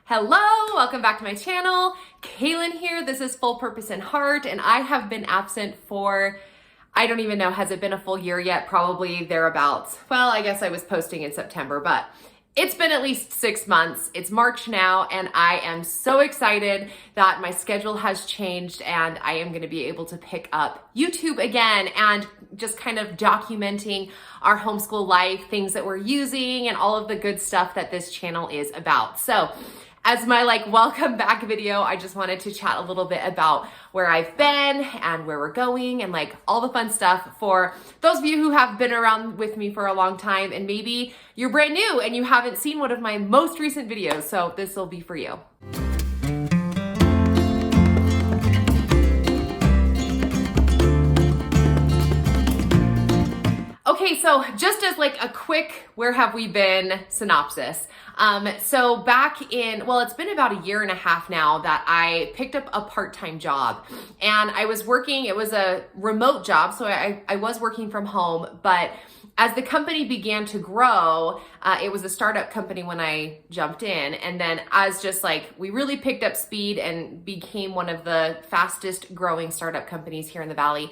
Hello, welcome back to my channel. Kaylin here. This is Full Purpose and Heart, and I have been absent for, I don't even know, has it been a full year yet? Probably thereabouts. Well, I guess I was posting in September, but it's been at least 6 months. It's March now, and I am so excited that my schedule has changed and I am gonna be able to pick up YouTube again and just kind of documenting our homeschool life, things that we're using, and all of the good stuff that this channel is about. So, as my welcome back video, I just wanted to chat a little bit about where I've been and where we're going and all the fun stuff for those of you who have been around with me for a long time, and maybe you're brand new and you haven't seen one of my most recent videos, so this will be for you. Okay, so just as a quick where have we been synopsis. So back in, well, it's been about a year and a half now that I picked up a part-time job, and I was working, it was a remote job, so I was working from home, but as the company began to grow, it was a startup company when I jumped in, and then as just we really picked up speed and became one of the fastest growing startup companies here in the Valley,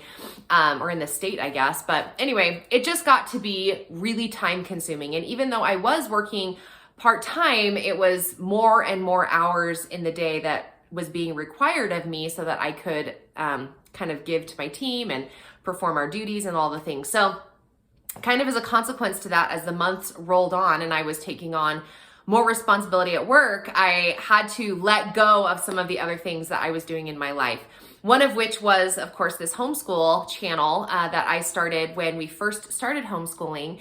or in the state, I guess. But anyway, it just got to be really time consuming. And even though I was working part-time, it was more and more hours in the day that was being required of me so that I could kind of give to my team and perform our duties and all the things. So kind of as a consequence to that, as the months rolled on and I was taking on more responsibility at work, I had to let go of some of the other things that I was doing in my life. One of which was, of course, this homeschool channel that I started when we first started homeschooling.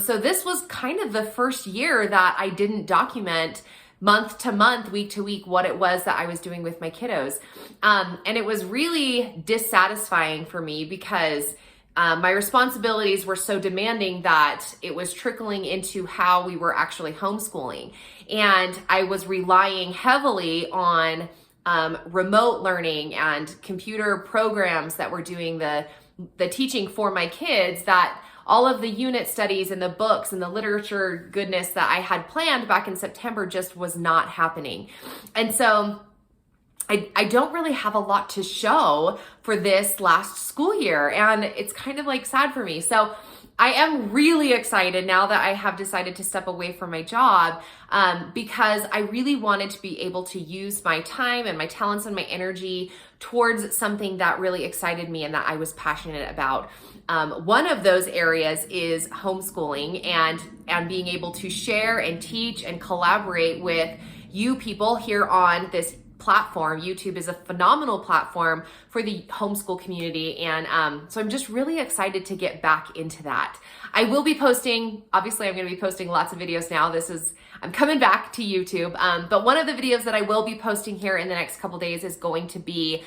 So this was kind of the first year that I didn't document month to month, week to week, what it was that I was doing with my kiddos. And it was really dissatisfying for me because my responsibilities were so demanding that it was trickling into how we were actually homeschooling. And I was relying heavily on remote learning and computer programs that were doing the teaching for my kids, that all of the unit studies and the books and the literature goodness that I had planned back in September just was not happening. And so I don't really have a lot to show for this last school year, and it's kind of sad for me. So I am really excited now that I have decided to step away from my job, because I really wanted to be able to use my time and my talents and my energy towards something that really excited me and that I was passionate about. One of those areas is homeschooling and being able to share and teach and collaborate with you people here on this platform. YouTube is a phenomenal platform for the homeschool community, and so I'm just really excited to get back into that. I will be posting, obviously I'm going to be posting lots of videos now. I'm coming back to YouTube, but one of the videos that I will be posting here in the next couple days is going to be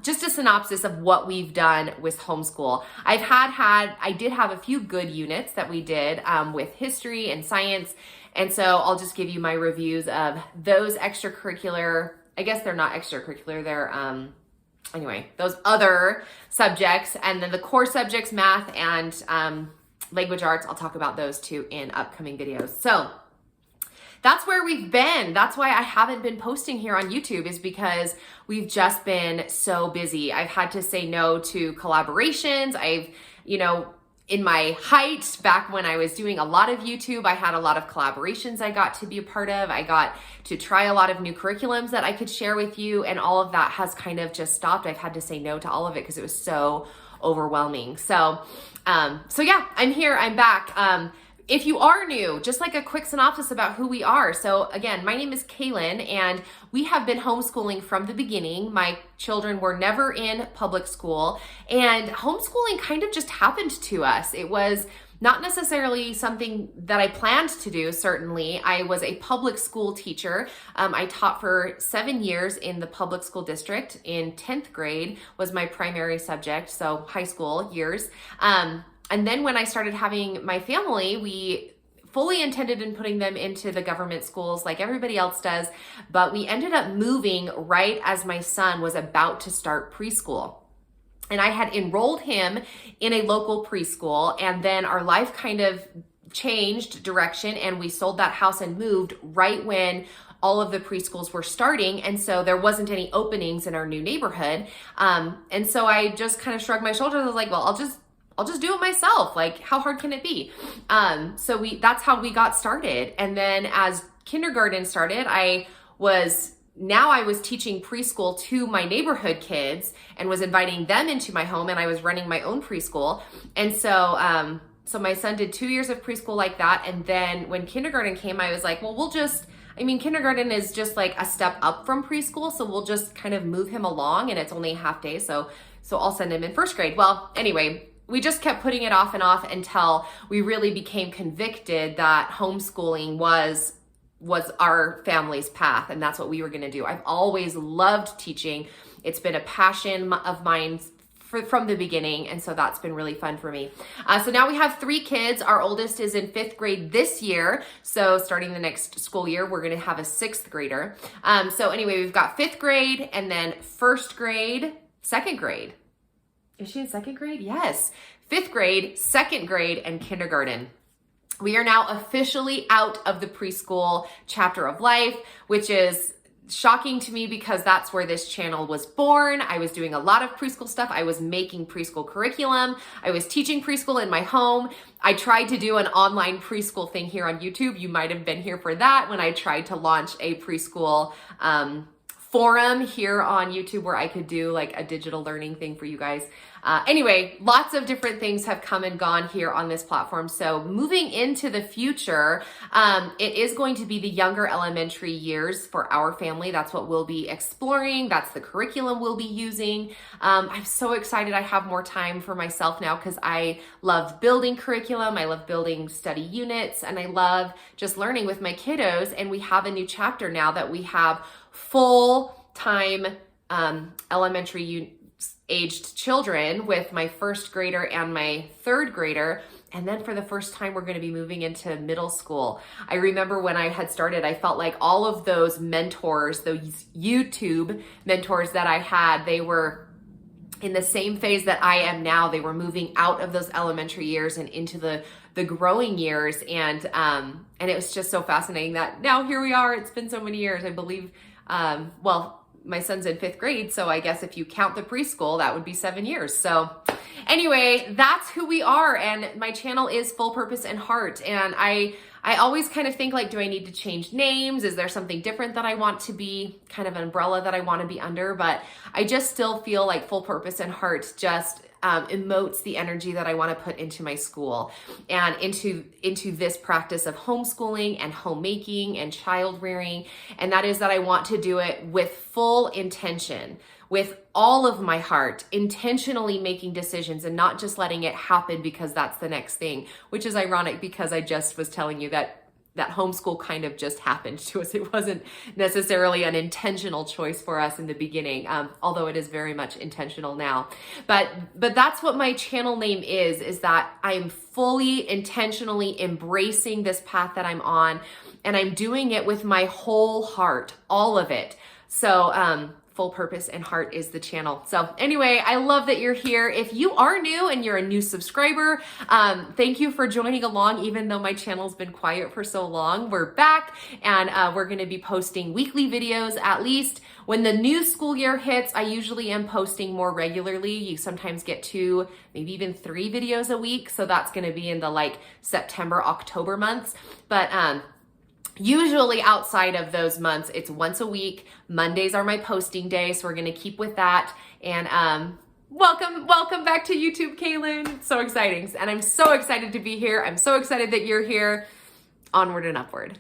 just a synopsis of what we've done with homeschool. I did have a few good units that we did with history and science, and so I'll just give you my reviews of those extracurricular, I guess they're not extracurricular, they're, anyway, those other subjects, and then the core subjects, math and language arts, I'll talk about those too in upcoming videos. So that's where we've been. That's why I haven't been posting here on YouTube, is because we've just been so busy. I've had to say no to collaborations. In my height, back when I was doing a lot of YouTube, I had a lot of collaborations I got to be a part of. I got to try a lot of new curriculums that I could share with you, and all of that has kind of just stopped. I've had to say no to all of it because it was so overwhelming. So yeah, I'm here, I'm back. If you are new, just a quick synopsis about who we are. So again, my name is Kaylin, and we have been homeschooling from the beginning. My children were never in public school, and homeschooling kind of just happened to us. It was not necessarily something that I planned to do, certainly. I was a public school teacher. I taught for 7 years in the public school district. In 10th grade was my primary subject, so high school years. And then when I started having my family, we fully intended in putting them into the government schools like everybody else does, but we ended up moving right as my son was about to start preschool. And I had enrolled him in a local preschool, and then our life kind of changed direction, and we sold that house and moved right when all of the preschools were starting. And so there wasn't any openings in our new neighborhood. And so I just kind of shrugged my shoulders. I was like, well, I'll just do it myself. Like, how hard can it be? So that's how we got started. And then as kindergarten started, I was teaching preschool to my neighborhood kids and was inviting them into my home, and I was running my own preschool. And so, so my son did 2 years of preschool like that. And then when kindergarten came, I was like, well, kindergarten is just like a step up from preschool. So we'll just kind of move him along, and it's only a half day. So I'll send him in first grade. Well, anyway, we just kept putting it off and off until we really became convicted that homeschooling was our family's path, and that's what we were going to do. I've always loved teaching. It's been a passion of mine from the beginning, and so that's been really fun for me. So now we have 3 kids. Our oldest is in 5th grade this year, so starting the next school year, we're going to have a 6th grader. So anyway, we've got 5th grade, and then 1st grade, 2nd grade. Is she in 2nd grade? Yes. 5th grade, 2nd grade, and kindergarten. We are now officially out of the preschool chapter of life, which is shocking to me because that's where this channel was born. I was doing a lot of preschool stuff. I was making preschool curriculum. I was teaching preschool in my home. I tried to do an online preschool thing here on YouTube. You might have been here for that when I tried to launch a preschool forum here on YouTube where I could do like a digital learning thing for you guys. Anyway, lots of different things have come and gone here on this platform. So moving into the future, it is going to be the younger elementary years for our family. That's what we'll be exploring. That's the curriculum we'll be using. I'm so excited I have more time for myself now because I love building curriculum. I love building study units, and I love just learning with my kiddos. And we have a new chapter now that we have full-time elementary aged children with my 1st grader and my 3rd grader. And then for the first time, we're going to be moving into middle school. I remember when I had started, I felt like all of those mentors, those YouTube mentors that I had, they were in the same phase that I am now. They were moving out of those elementary years and into the growing years. And it was just so fascinating that now here we are. It's been so many years. I believe, my son's in 5th grade, so I guess if you count the preschool, that would be 7 years. So anyway, that's who we are, and my channel is Full Purpose and Heart. And I always kind of think like, do I need to change names? Is there something different that I want to be, kind of an umbrella that I want to be under? But I just still feel like Full Purpose and Heart just emotes the energy that I want to put into my school and into this practice of homeschooling and homemaking and child rearing. And that is that I want to do it with full intention, with all of my heart, intentionally making decisions and not just letting it happen because that's the next thing, which is ironic because I just was telling you that homeschool kind of just happened to us. It wasn't necessarily an intentional choice for us in the beginning, although it is very much intentional now. But that's what my channel name is that I am fully intentionally embracing this path that I'm on, and I'm doing it with my whole heart, all of it. So, Full Purpose and Heart is the channel. So anyway, I love that you're here. If you are new and you're a new subscriber, thank you for joining along. Even though my channel's been quiet for so long, we're back, and we're going to be posting weekly videos at least. When the new school year hits, I usually am posting more regularly. You sometimes get 2, maybe even 3 videos a week. So that's going to be in the like September, October months. But usually outside of those months, it's once a week. Mondays are my posting day, so we're gonna keep with that. And welcome back to YouTube, Kaylin. It's so exciting. And I'm so excited to be here. I'm so excited that you're here. Onward and upward.